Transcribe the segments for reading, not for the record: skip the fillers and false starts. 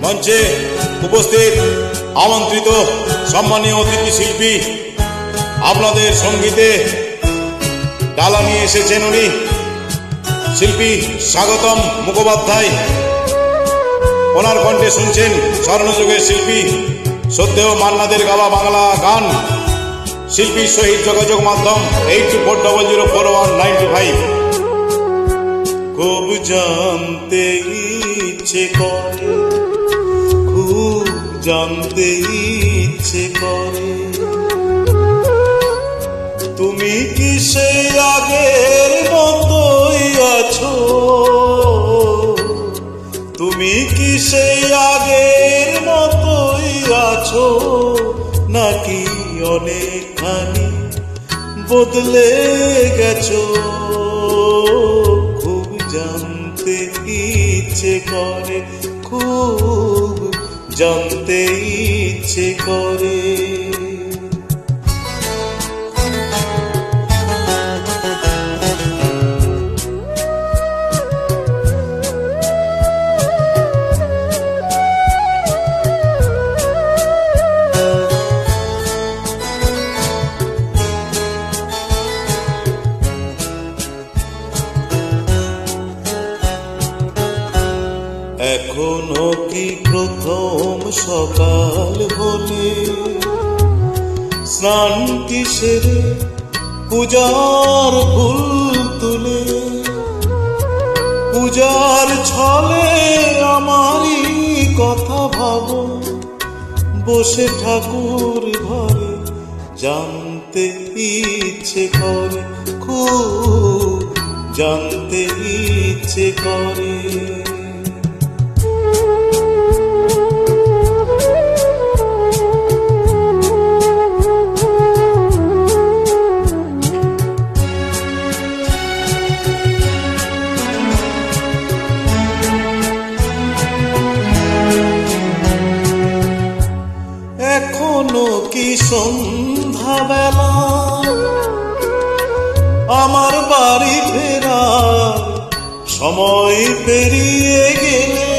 মঞ্চে উপস্থিত আমন্ত্রিত সম্মানীয় অতিথি শিল্পী, আপনাদের সঙ্গীতে ডালা নিয়ে এসেছেন উনি শিল্পী স্বাগতম মুখোপাধ্যায়। ওনার কণ্ঠে শুনছেন স্বর্ণযুগের শিল্পী শ্রদ্ধেয় মান্নাদের গাওয়া বাংলা গান। শিল্পীর সহিত যোগাযোগ মাধ্যম 8240041925। খুব জানতে ইচ্ছে করে, খুব জানতে ইচ্ছে করে, তুমি কি সেই আগের মতোই আছো? তুমি কি সেই আগের মতোই আছো, নাকি অনেকখানি বদলে গেছো? খুব জানতে ইচ্ছে করে, খুব জানতে ইচ্ছে করে। এখনো কি প্রথম সকাল হলে স্নান কি সেরে পূজার ফুল তুলে, পূজার ছলে আমারই কথা ভাবো, বসে ঠাকুর ঘরে জানতে ইচ্ছে করে, খুব জানতে ইচ্ছে করে। এখনো কি সন্ধ্যাবেলা আমার বাড়ি ফেরার সময় পেরিয়ে গেলে,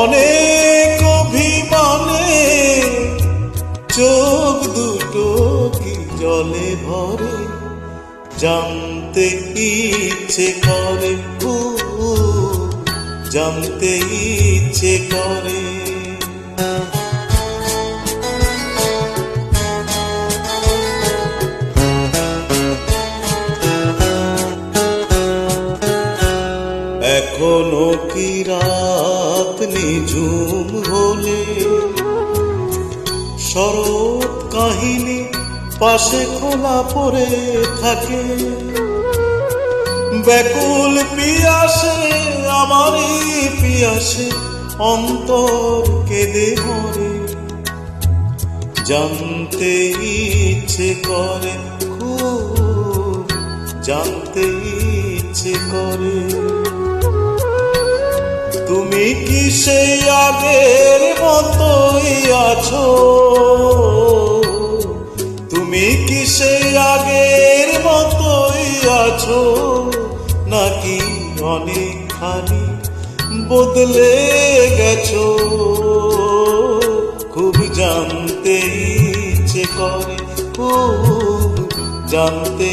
অনেক অভিমানে চোখ দুটো কি জলে ভরে, জানতে ইচ্ছে করে, খুব জানতে ইচ্ছে করে। এখনো কি রাত নিঝুম হলে শরৎ কাহিনী পাশে খোলা পড়ে থাকে, ব্যাকুল পিয়াসে আমারই পিয়াসে অন্তর কেঁদে মরে, জানতে ইচ্ছে করে, খুব জানতে ইচ্ছে করে। তুমি কি সেই আগের মতোই আছো? তুমি কি সেই আগের মতোই আছো, নাকি অনেকখানি বদলে গেছো? খুব জানতে ইচ্ছে করে, খুব জানতে